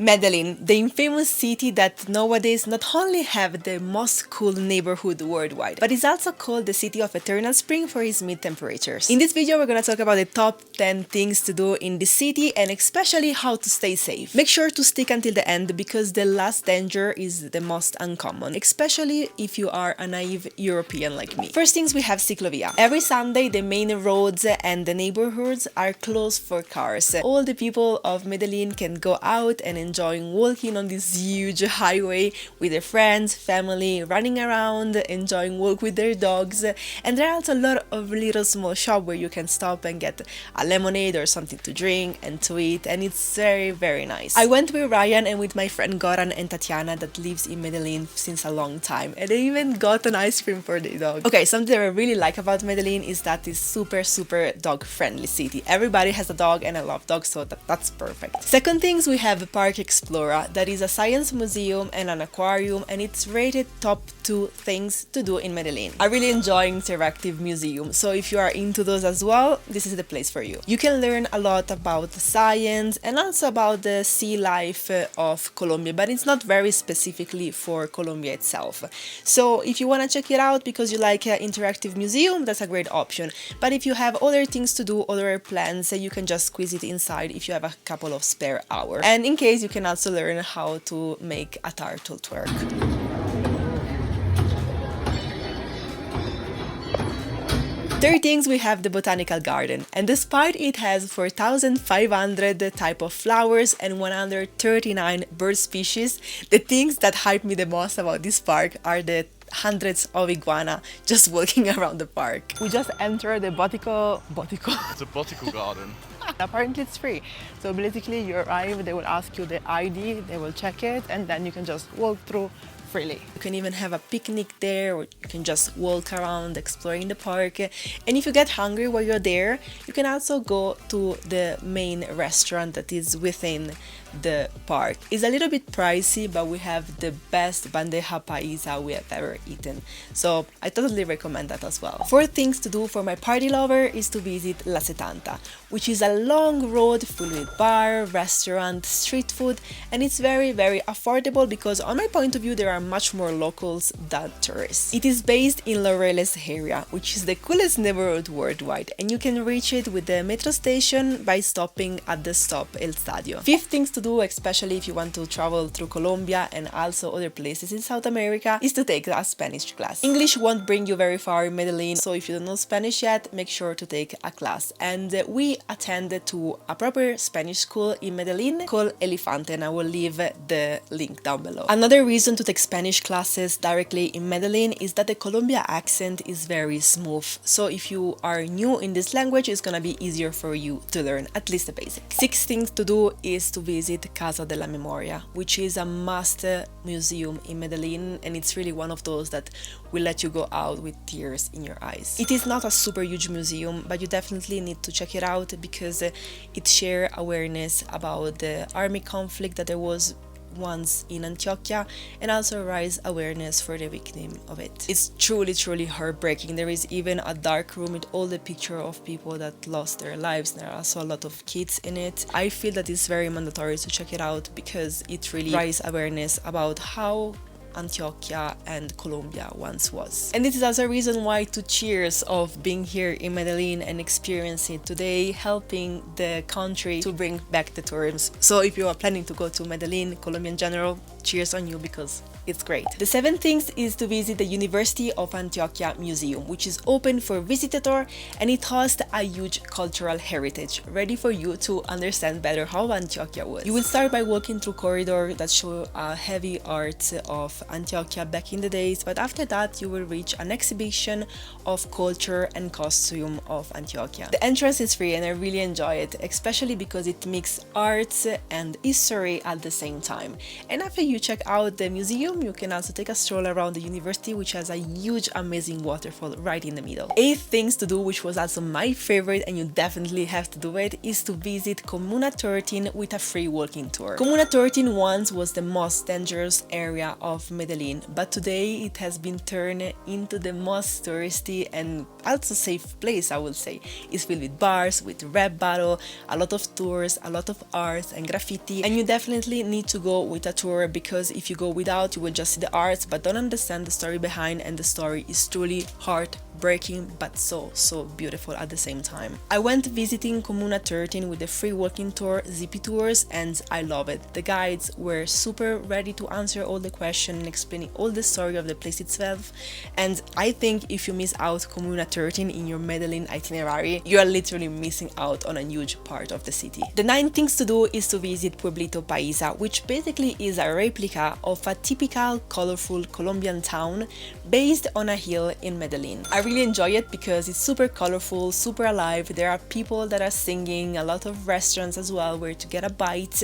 Medellin, the infamous city that nowadays not only have the most cool neighborhood worldwide, but is also called the city of eternal spring for its mid temperatures. In this video, we're gonna talk about the top 10 things to do in the city and especially how to stay safe. Make sure to stick until the end because the last danger is the most uncommon, especially if you are a naive European like me. First things, we have Ciclovia. Every Sunday, the main roads and the neighborhoods are closed for cars. All the people of Medellin can go out and enjoying walking on this huge highway with their friends, family, running around, enjoying walk with their dogs. And there are also a lot of little small shops where you can stop and get a lemonade or something to drink and to eat, and it's very, very nice. I went with Ryan and with my friend Goran and Tatiana that lives in Medellin since a long time, and they even got an ice cream for the dog. Okay, something that I really like about Medellin is that it's super dog friendly city. Everybody has a dog and I love dogs, so that's perfect. Second things, we have Parque Explora, that is a science museum and an aquarium, and it's rated top 2 things to do in Medellin. I really enjoy interactive museums, so if you are into those as well, this is the place for you. You can learn a lot about science and also about the sea life of Colombia, but it's not very specifically for Colombia itself. So if you want to check it out because you like an interactive museum, that's a great option. But if you have other things to do, other plans, you can just squeeze it inside if you have a couple of spare hours. And in case, you can also learn how to make a turtle twerk. Third things, we have the Botanical Garden, and despite it has 4,500 type of flowers and 139 bird species, the things that hype me the most about this park are the hundreds of iguana just walking around the park. We just entered the It's a botanical garden. Apparently it's free. So basically you arrive, they will ask you the ID, they will check it, and then you can just walk through freely. You can even have a picnic there, or you can just walk around exploring the park. And if you get hungry while you're there, you can also go to the main restaurant that is within the park. It's a little bit pricey, but we have the best bandeja paisa we have ever eaten. So I totally recommend that as well. 4 things to do for my party lover is to visit La Setanta, which is a long road full with bar, restaurant, street food, and it's very affordable because on my point of view there are much more locals than tourists. It is based in Laureles area, which is the coolest neighborhood worldwide, and you can reach it with the metro station by stopping at the stop El Stadio. 5th things to do, especially if you want to travel through Colombia and also other places in South America, is to take a Spanish class. English won't bring you very far in Medellin, so if you don't know Spanish yet, make sure to take a class. And we attended to a proper Spanish school in Medellin called Elefante, and I will leave the link down below. Another reason to take Spanish classes directly in Medellin is that the Colombia accent is very smooth, so if you are new in this language, it's gonna be easier for you to learn at least the basics. 6 things to do is to visit Casa de la Memoria, which is a must museum in Medellin, and it's really one of those that will let you go out with tears in your eyes. It is not a super huge museum, but you definitely need to check it out because it shares awareness about the army conflict that there was once in Antioquia, and also raise awareness for the victim of it. It's truly heartbreaking. There is even a dark room with all the pictures of people that lost their lives. There are also a lot of kids in it. I feel that it's very mandatory to check it out because it really raises awareness about how Antioquia and Colombia once was. And this is also a reason why to cheers of being here in Medellin and experiencing it today, helping the country to bring back the tourism. So if you are planning to go to Medellin, Colombia in general, cheers on you because it's great. The 7th things is to visit the University of Antioquia Museum, which is open for visitor, and it hosts a huge cultural heritage, ready for you to understand better how Antioquia was. You will start by walking through corridors that show a heavy art of Antioquia back in the days, but after that you will reach an exhibition of culture and costume of Antioquia. The entrance is free and I really enjoy it, especially because it mixes arts and history at the same time. And after you check out the museum, you can also take a stroll around the university, which has a huge amazing waterfall right in the middle. 8th things to do, which was also my favorite and you definitely have to do it, is to visit Comuna 13 with a free walking tour. Comuna 13 once was the most dangerous area of of Medellin, but today it has been turned into the most touristy and also safe place, I would say. It's filled with bars, with red bottle, a lot of tours, a lot of art and graffiti, and you definitely need to go with a tour, because if you go without, you will just see the arts but don't understand the story behind, and the story is truly heartbreaking but so beautiful at the same time. I went visiting Comuna 13 with the free walking tour, Zippy Tours, and I love it. The guides were super ready to answer all the questions and explaining all the story of the place itself, and I think if you miss out Comuna 13 in your Medellin itinerary, you are literally missing out on a huge part of the city. The 9 things to do is to visit Pueblito Paisa, which basically is a replica of a typical colorful Colombian town based on a hill in Medellin. I really enjoy it because it's super colorful, super alive. There are people that are singing, a lot of restaurants as well where to get a bite,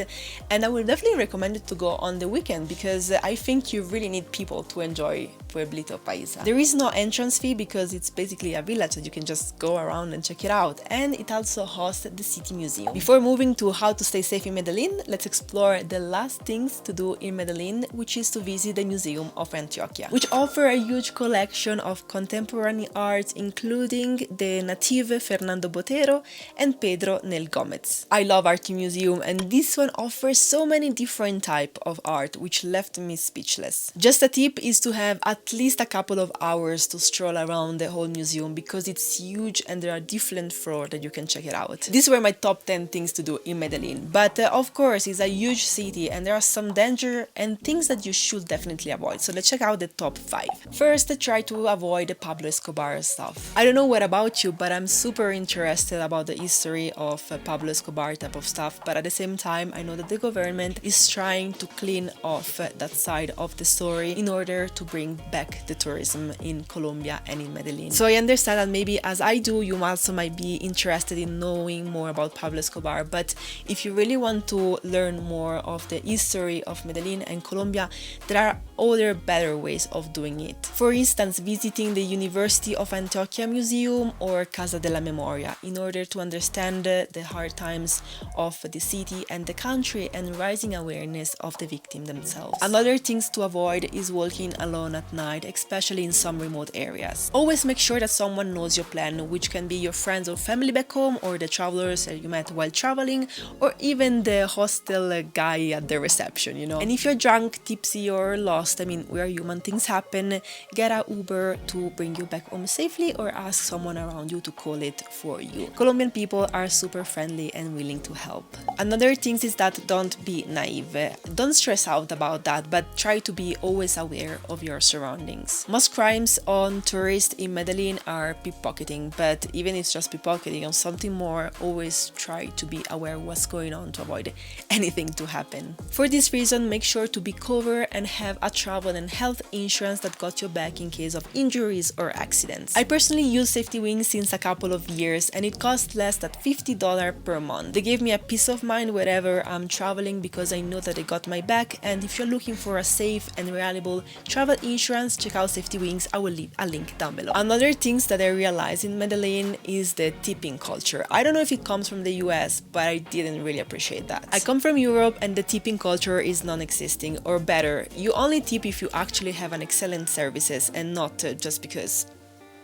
and I would definitely recommend it to go on the weekend because I think you really need people to enjoy Pueblito Paisa. There is no entrance fee because it's basically a village that you can just go around and check it out, and it also hosts the city museum. Before moving to how to stay safe in Medellin, let's explore the last things to do in Medellin, which is to visit the Museum of Antioquia, which offer a huge collection of contemporary art, including the native Fernando Botero and Pedro Nel Gomez. I love art museum, and this one offers so many different type of art, which left me speechless. Just a tip is to have at least a couple of hours to stroll around the whole museum because it's huge and there are different floors that you can check it out. These were my top 10 things to do in Medellin, but of course it's a huge city and there are some danger and things that you should definitely avoid. So let's check out the top 5. First, try to avoid the Pablo Escobar stuff. I don't know what about you, but I'm super interested about the history of Pablo Escobar type of stuff, but at the same time I know that the government is trying to clean off that side of the story in order to bring back the tourism in Colombia and in Medellin. So I understand that maybe as I do, you also might be interested in knowing more about Pablo Escobar, but if you really want to learn more of the history of Medellin and Colombia, there are other better ways of doing it. For instance, visiting the University of Antioquia Museum or Casa de la Memoria in order to understand the hard times of the city and the country and raising awareness of the victim themselves. Another things to avoid is walking alone at night, especially in some remote areas. Always make sure that someone knows your plan, which can be your friends or family back home, or the travelers that you met while traveling, or even the hostel guy at the reception, you know. And if you're drunk, tipsy or lost, I mean, we're human, things happen, get a Uber to bring you back home safely or ask someone around you to call it for you. Colombian people are super friendly and willing to help. Another thing is that don't be naive. Don't stress out about that, but try to be always aware of your surroundings. Most crimes on tourists in Medellin are pickpocketing, but even if it's just pickpocketing or something more, always try to be aware of what's going on to avoid anything to happen. For this reason, make sure to be covered and have a travel and health insurance that got your back in case of injuries or accidents. I personally use Safety Wings since a couple of years and it costs less than $50 per month. They give me a peace of mind wherever I'm traveling because I know that they got my back, and if you're looking for a safe and reliable travel insurance, check out Safety Wings. I will leave a link down below. Another things that I realized in Medellin is the tipping culture. I don't know if it comes from the US, but I didn't really appreciate that. I come from Europe and the tipping culture is non-existing, or better, you only tip if you actually have an excellent services and not just because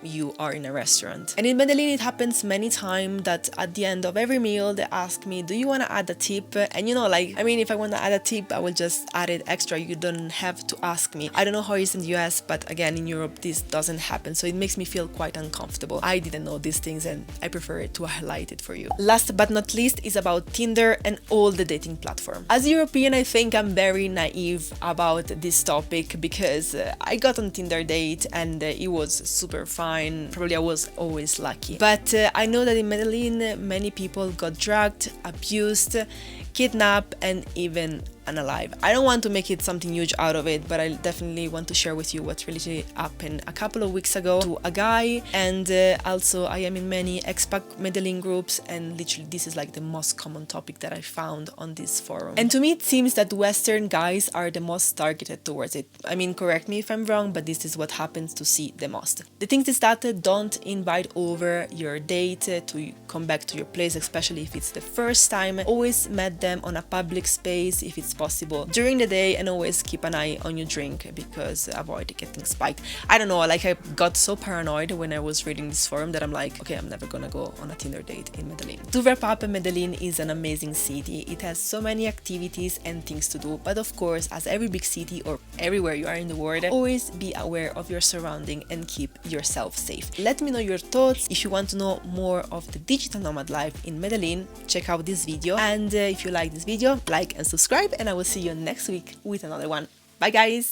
you are in a restaurant. And in Medellin it happens many times that at the end of every meal they ask me, do you want to add a tip? And you know, like, I mean, if I want to add a tip, I will just add it extra. You don't have to ask me. I don't know how it is in the US, but again, in Europe this doesn't happen, so it makes me feel quite uncomfortable. I didn't know these things and I prefer to highlight it for you. Last but not least is about Tinder and all the dating platforms. As a European, I think I'm very naive about this topic because I got on Tinder date and it was super fun. Probably I was always lucky. But I know that in Medellin, many people got drugged, abused, kidnapped, and even unalive. I don't want to make it something huge out of it, but I definitely want to share with you what really happened a couple of weeks ago to a guy. And also I am in many expat Medellin groups, and literally this is like the most common topic that I found on this forum. And to me it seems that Western guys are the most targeted towards it. I mean, correct me if I'm wrong, but this is what happens to see the most. The thing is that don't invite over your date to come back to your place, especially if it's the first time. Always met them on a public space if it's possible during the day, and always keep an eye on your drink because avoid getting spiked. I don't know, like I got so paranoid when I was reading this forum that I'm like, okay, I'm never gonna go on a Tinder date in Medellin. To wrap up, Medellin is an amazing city. It has so many activities and things to do, but of course, as every big city or everywhere you are in the world, always be aware of your surrounding and keep yourself safe. Let me know your thoughts. If you want to know more of the digital nomad life in Medellin, check out this video, and if you like this video, like and subscribe, and I will see you next week with another one. Bye guys!